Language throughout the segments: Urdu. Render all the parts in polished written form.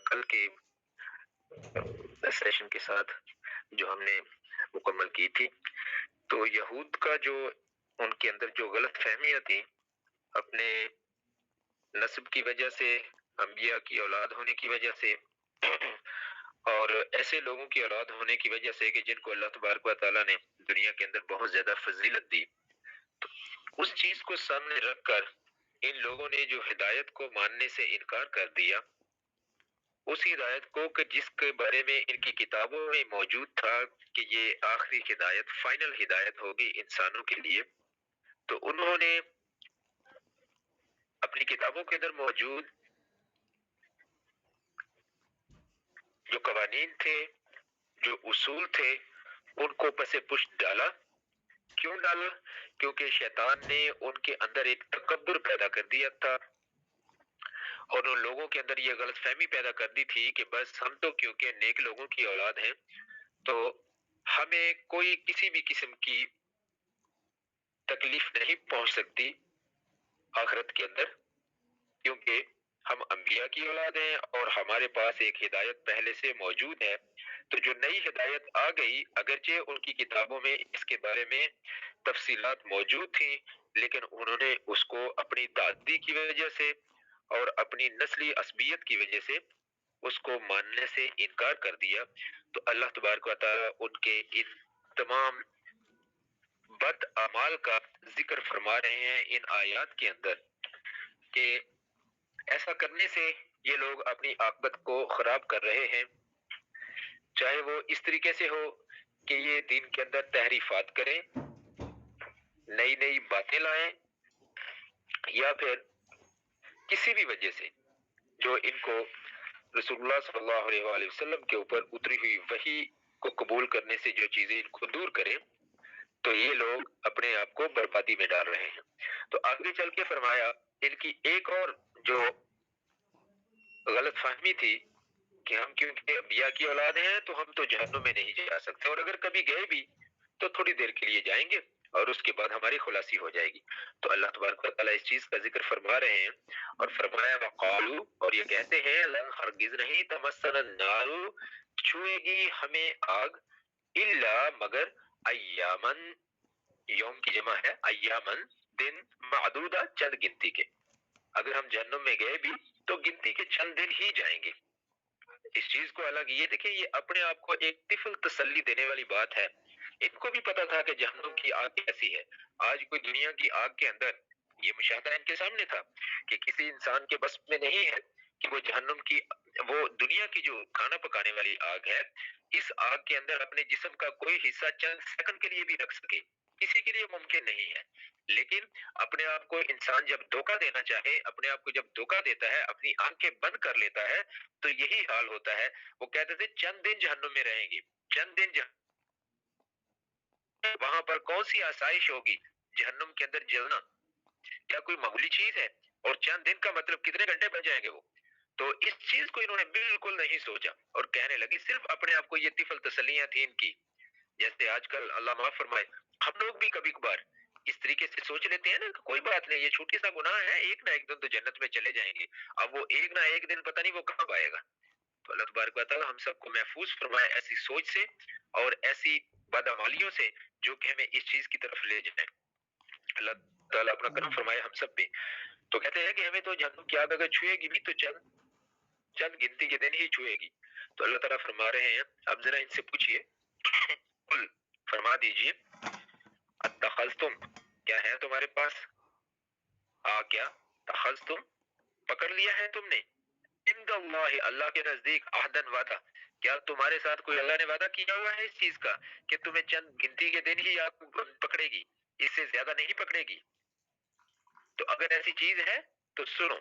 کل کے سیشن کے ساتھ جو ہم نے مکمل کی تھی، تو یہود کا جو ان کے اندر جو غلط فہمیاں تھیں اپنے نسب کی وجہ سے، انبیاء کی اولاد ہونے کی وجہ سے، اور ایسے لوگوں کی اولاد ہونے کی وجہ سے کہ جن کو اللہ تبارک و تعالیٰ نے دنیا کے اندر بہت زیادہ فضیلت دی، تو اس چیز کو سامنے رکھ کر ان لوگوں نے جو ہدایت کو ماننے سے انکار کر دیا، اس ہدایت کو کہ جس کے بارے میں ان کی کتابوں میں موجود تھا کہ یہ آخری ہدایت، فائنل ہدایت ہوگی انسانوں کے لیے، تو انہوں نے اپنی کتابوں کے اندر موجود جو قوانین تھے، جو اصول تھے، ان کو پس پشت ڈالا۔ کیوں ڈالا؟ کیونکہ شیطان نے ان کے اندر ایک تکبر پیدا کر دیا تھا، اور ان لوگوں کے اندر یہ غلط فہمی پیدا کر دی تھی کہ بس ہم تو کیونکہ نیک لوگوں کی اولاد ہیں تو ہمیں کوئی کسی بھی قسم کی تکلیف نہیں پہنچ سکتی آخرت کے اندر، کیونکہ ہم انبیاء کی اولاد ہیں اور ہمارے پاس ایک ہدایت پہلے سے موجود ہے۔ تو جو نئی ہدایت آ گئی، اگرچہ ان کی کتابوں میں اس کے بارے میں تفصیلات موجود تھیں، لیکن انہوں نے اس کو اپنی تعدی کی وجہ سے اور اپنی نسلی عصبیت کی وجہ سے اس کو ماننے سے انکار کر دیا۔ تو اللہ تبارک و تعالیٰ ان کے ان تمام بد اعمال کا ذکر فرما رہے ہیں ان آیات کے اندر کہ ایسا کرنے سے یہ لوگ اپنی عاقبت کو خراب کر رہے ہیں، چاہے وہ اس طریقے سے ہو کہ یہ دین کے اندر تحریفات کریں، نئی نئی باتیں لائیں، یا پھر کسی بھی وجہ سے جو ان کو رسول اللہ صلی اللہ علیہ وآلہ وسلم کے اوپر اتری ہوئی وحی کو قبول کرنے سے جو چیزیں ان کو دور کریں، تو یہ لوگ اپنے آپ کو بربادی میں ڈال رہے ہیں۔ تو آگے چل کے فرمایا ان کی ایک اور جو غلط فہمی تھی کہ ہم کیونکہ انبیاء کی اولاد ہیں تو ہم تو جہنم میں نہیں جا سکتے، اور اگر کبھی گئے بھی تو تھوڑی دیر کے لیے جائیں گے اور اس کے بعد ہماری خلاصی ہو جائے گی۔ تو اللہ تبارک و تعالیٰ اس چیز کا ذکر فرما رہے ہیں اور فرمایا وقالو، اور یہ کہتے ہیں لن ہرگز نہیں تمسنا النار، چھوئے گی ہمیں آگ، الا مگر ایامن، یوم کی جمع ہے ایامن، دن، معدودہ چند گنتی کے، اگر ہم جہنم میں گئے بھی تو گنتی کے چند دن ہی جائیں گے۔ اس چیز کو الگ یہ دیکھیں، یہ اپنے آپ کو ایک طفل تسلی دینے والی بات ہے۔ ان کو بھی پتا تھا کہ جہنم کی آگ کیسی ہے۔ آج کوئی دنیا کی آگ کے اندر یہ مشاہدہ ان کے سامنے تھا کہ کسی انسان کے بس میں نہیں ہے کہ وہ جہنم کی، وہ دنیا کی جو کھانا پکانے والی آگ ہے، اس آگ کے اندر اپنے جسم کا کوئی حصہ چند سیکنڈ کے لیے بھی رکھ سکے، کسی کے لیے ممکن نہیں ہے۔ لیکن اپنے آپ کو انسان جب دھوکہ دینا چاہے، اپنے آپ کو جب دھوکہ دیتا ہے، اپنی آنکھیں بند کر لیتا ہے، تو یہی حال ہوتا ہے۔ وہ کہتے تھے چند دن جہنم میں رہیں گے، چند دن وہاں پر کون سی آسائش ہوگی جہنم کے اندر جلنا؟ کیا کوئی معمولی چیز ہے؟ اور چند دن کا مطلب کتنے گھنٹے بچ جائیں گے وہ؟ تو اس چیز کو انہوں نے بالکل نہیں سوچا اور کہنے لگی، صرف اپنے آپ کو یہ طفل تسلیاں تھیں ان کی، جیسے آج کل اللہ معاف فرمائے ہم لوگ بھی کبھی کبھار اس طریقے سے سوچ لیتے ہیں نا کہ کوئی بات نہیں، یہ چھوٹی سا گناہ ہے، ایک نہ ایک دن تو جنت میں چلے جائیں گے۔ اب وہ ایک نہ ایک دن پتہ نہیں وہ کب آئے گا۔ تو اللہ تبارک و تعالیٰ ہم سب کو محفوظ فرمائے ایسی سوچ سے اور ایسی بدعمالیوں سے جو کہ ہمیں اس چیز کی طرف لے جائیں۔ اللہ تعالیٰ اپنا کرم فرمائے ہم سب پہ۔ تو کہتے ہیں کہ ہمیں تو جہنم کی آگ اگر چھوئے گی بھی تو چند چند گنتی کے دن ہی چھوئے گی۔ تو اللہ تعالیٰ فرما رہے ہیں، اب ذرا ان سے پوچھئے، قل، فرما دیجئے، اتخذتم، کیا ہے تمہارے پاس، کیا تخذتم، پکڑ لیا ہے تم نے، عند اللہ، اللہ کے نزدیک، عہدن، وعدہ، کیا تمہارے ساتھ کوئی اللہ نے وعدہ کیا ہوا ہے اس چیز کا کہ تمہیں چند گنتی کے دن ہی آپ پکڑے گی، اس سے زیادہ نہیں پکڑے گی؟ تو اگر ایسی چیز ہے تو سنو،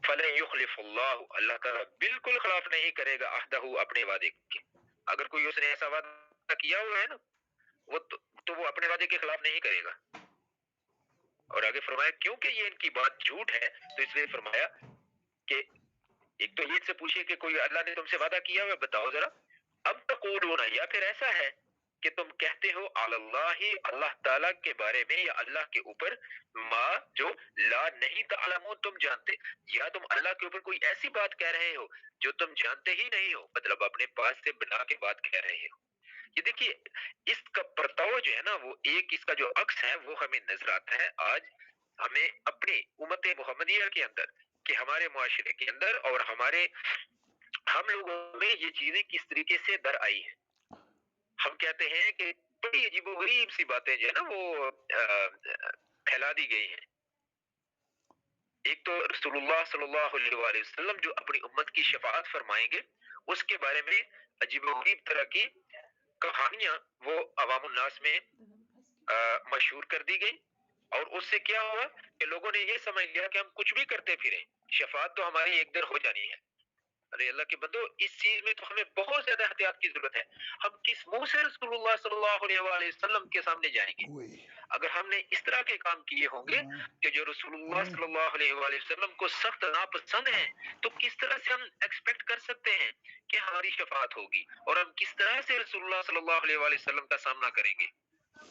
فَلَن يُخْلِفَ اللَّهُ، اللہ تعالیٰ بالکل خلاف نہیں کرے گا عہدہ، اپنے وعدے کے۔ اگر کوئی اس نے ایسا وعدہ کیا ہوا ہے نا، تو وہ اپنے وعدے کے خلاف نہیں کرے گا۔ اور آگے فرمایا کیونکہ یہ ان کی بات جھوٹ ہے تو اس لیے فرمایا کہ ایک تو یہ سے پوچھئے کہ کوئی اللہ نے تم سے وعدہ کیا ہوا، بتاؤ ذرا، اب تقولون، یا پھر ایسا ہے کہ تم کہتے ہو علی اللہ، اللہ تعالیٰ کے بارے میں یا اللہ کے اوپر، ما جو لا نہیں تعلمون تم جانتے، یا تم اللہ کے اوپر کوئی ایسی بات کہہ رہے ہو جو تم جانتے ہی نہیں ہو، مطلب اپنے پاس سے بنا کے بات کہہ رہے ہو۔ یہ دیکھیے اس کا پرتاؤ جو ہے نا، وہ ایک اس کا جو عکس ہے وہ ہمیں نظر آتا ہے آج ہمیں اپنی امت محمدیہ کے اندر، کہ ہمارے معاشرے کے اندر اور ہم لوگوں میں یہ چیزیں کس طریقے سے در آئی ہیں۔ ہم کہتے ہیں کہ بڑی عجیب و غریب سی باتیں جو ہے نا وہ پھیلا دی گئی ہیں۔ ایک تو رسول اللہ صلی اللہ علیہ وآلہ وسلم جو اپنی امت کی شفاعت فرمائیں گے، اس کے بارے میں عجیب و غریب طرح کی کہانیاں وہ عوام الناس میں مشہور کر دی گئی، اور اس سے کیا ہوا کہ لوگوں نے یہ سمجھ لیا کہ ہم کچھ بھی کرتے پھریں، شفاعت تو ہماری ایک دن ہو جانی ہے۔ ارے اللہ کے بندو، اس چیز میں تو ہمیں بہت زیادہ احتیاط کی ضرورت ہے۔ ہم کس منہ سے رسول اللہ صلی اللہ علیہ وآلہ وسلم کے سامنے جائیں گے؟ اگر ہم نے اس طرح کے کام کیے ہوں گے کہ جو رسول اللہ صلی اللہ علیہ وآلہ وسلم کو سخت ناپسند ہیں، تو کس طرح سے ہم ایکسپیکٹ کر سکتے ہیں کہ ہماری شفاعت ہوگی، اور ہم کس طرح سے رسول اللہ صلی اللہ علیہ وآلہ وسلم کا سامنا کریں گے؟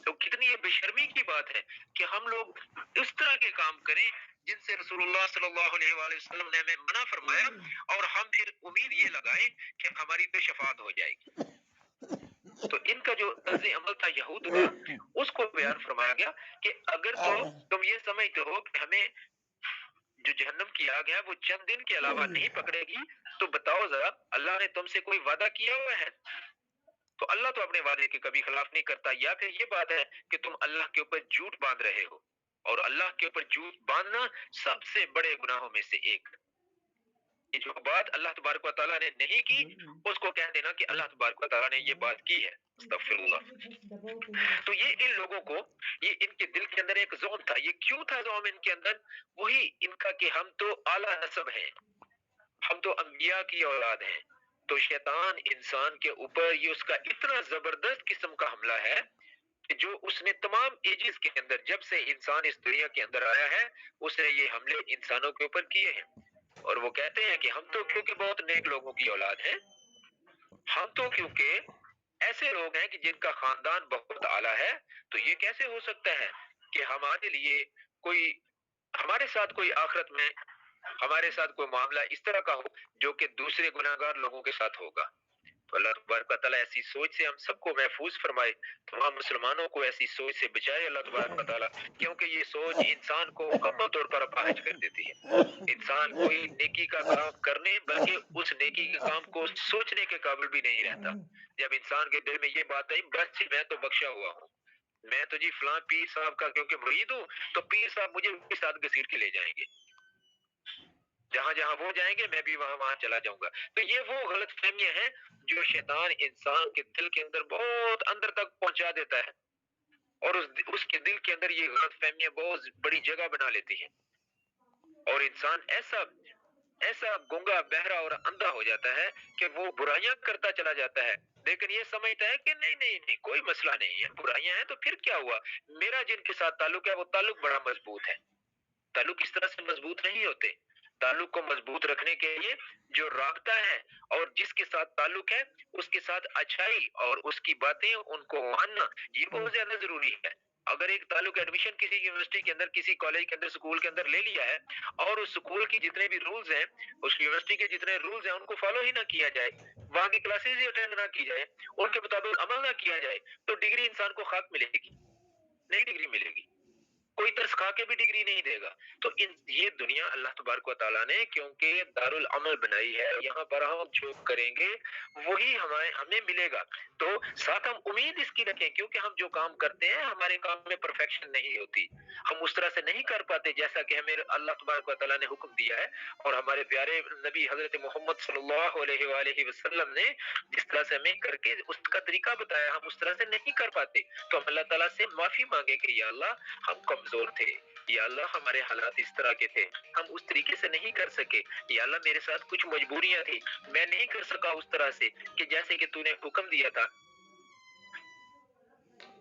تو کتنی یہ بے شرمی کی بات ہے کہ ہم لوگ اس طرح کے کام کریں جن سے رسول اللہ صلی اللہ علیہ وآلہ وسلم نے ہمیں منع فرمایا، اور ہم پھر امید یہ لگائیں کہ ہماری تو شفاعت ہو جائے گی۔ تو ان کا جو طرز عمل تھا یہود کا، اس کو بیان فرمایا گیا کہ اگر تو تم یہ سمجھتے ہو کہ ہمیں جو جہنم کی آگ ہے وہ چند دن کے علاوہ نہیں پکڑے گی، تو بتاؤ ذرا اللہ نے تم سے کوئی وعدہ کیا ہوا ہے؟ تو اللہ تو اپنے وعدے کے کبھی خلاف نہیں کرتا۔ یا پھر یہ بات ہے کہ تم اللہ کے اوپر جھوٹ باندھ رہے ہو، اور اللہ کے اوپر جھوٹ باندھنا سب سے بڑے گناہوں میں سے ایک۔ یہ جو بات اللہ تبارک و تعالیٰ نے نہیں کی، اس کو کہہ دینا کہ اللہ تبارک و تعالیٰ نے یہ بات کی ہے، استغفر اللہ۔ تو یہ ان لوگوں کو، یہ ان کے دل کے اندر ایک ظلم تھا۔ یہ کیوں تھا ظلم ان کے اندر؟ وہی ان کا کہ ہم تو اعلیٰ نسب ہیں، ہم تو انبیاء کی اولاد ہیں۔ تو شیطان انسان کے اوپر یہ اس کا اتنا زبردست قسم کا حملہ ہے کہ جو اس نے تمام ایجز کے اندر، جب سے انسان اس دنیا کے اندر آیا ہے، اس نے یہ حملے انسانوں کے اوپر کیے ہیں۔ اور وہ کہتے ہیں کہ ہم تو کیونکہ بہت نیک لوگوں کی اولاد ہیں، ہم تو کیونکہ ایسے لوگ ہیں کہ جن کا خاندان بہت اعلیٰ ہے، تو یہ کیسے ہو سکتا ہے کہ ہمارے لیے کوئی، ہمارے ساتھ کوئی آخرت میں ہمارے ساتھ کوئی معاملہ اس طرح کا ہو جو کہ دوسرے گناہگار لوگوں کے ساتھ ہوگا۔ تو اللہ تبارک و تعالیٰ ایسی سوچ سے ہم سب کو محفوظ فرمائے، تمام مسلمانوں کو ایسی سوچ سے بچائے اللہ تبارک و تعالیٰ، کیونکہ یہ سوچ انسان کو مکمل طور پر اپاہج کر دیتی ہے۔ انسان کوئی نیکی کا کام کرنے بلکہ اس نیکی کے کام کو سوچنے کے قابل بھی نہیں رہتا۔ جب انسان کے دل میں یہ بات آئی بس جی میں تو بخشا ہوا ہوں، میں تو جی فلاں پیر صاحب کا کیونکہ مرید ہوں، تو پیر صاحب مجھے ان کے ساتھ گھسیٹ کے لے جائیں گے، جہاں جہاں وہ جائیں گے میں بھی وہاں چلا جاؤں گا۔ تو یہ وہ غلط فہمیاں ہیں جو شیطان انسان کے دل کے اندر بہت اندر تک پہنچا دیتا ہے، اور اس کے دل کے اندر یہ غلط فہمیاں بہت بڑی جگہ بنا لیتی ہیں، اور انسان ایسا گنگا بہرا اور اندھا ہو جاتا ہے کہ وہ برائیاں کرتا چلا جاتا ہے، لیکن یہ سمجھتا ہے کہ نہیں کوئی مسئلہ نہیں ہے، برائیاں ہیں تو پھر کیا ہوا، میرا جن کے ساتھ تعلق ہے وہ تعلق بڑا مضبوط ہے۔ تعلق اس طرح سے مضبوط نہیں ہوتے۔ تعلق کو مضبوط رکھنے کے لیے جو رابطہ ہے اور جس کے ساتھ تعلق ہے اس کے ساتھ اچھائی اور اس کی باتیں ان کو ماننا، یہ بہت زیادہ ضروری ہے۔ اگر ایک تعلق ایڈمیشن کسی یونیورسٹی کے اندر، کسی کالج کے اندر، اسکول کے اندر لے لیا ہے، اور اس اسکول کی جتنے بھی رولز ہیں، اس یونیورسٹی کے جتنے رولز ہیں ان کو فالو ہی نہ کیا جائے، وہاں کی کلاسز ہی اٹینڈ نہ کی جائے، ان کے مطابق عمل نہ کیا جائے، تو ڈگری انسان کو خاک ملے گی، نئی ڈگری ملے گی، کوئی ترس کھا کے بھی ڈگری نہیں دے گا۔ تو یہ دنیا اللہ تبارک و تعالیٰ نے کیونکہ دارالعمل بنائی ہے، یہاں پر ہم جو کریں گے وہی ہمیں ملے گا۔ تو ساتھ ہم امید اس کی رکھیں، کیونکہ ہم جو کام کرتے ہیں ہمارے کام میں پرفیکشن نہیں ہوتی، ہم اس طرح سے نہیں کر پاتے جیسا کہ ہمیں اللہ تبارک و تعالیٰ نے حکم دیا ہے، اور ہمارے پیارے نبی حضرت محمد صلی اللہ علیہ وآلہ وسلم نے جس طرح سے ہمیں کر کے اس کا طریقہ بتایا، ہم اس طرح سے نہیں کر پاتے، تو ہم اللہ تعالیٰ سے معافی مانگے کہ یا اللہ ہم کمزور تھے، یا اللہ ہمارے حالات اس طرح کے تھے، ہم اس طریقے سے نہیں کر سکے، یا اللہ میرے ساتھ کچھ مجبوریاں تھی، میں نہیں کر سکا اس طرح سے کہ جیسے کہ تو نے حکم دیا تھا۔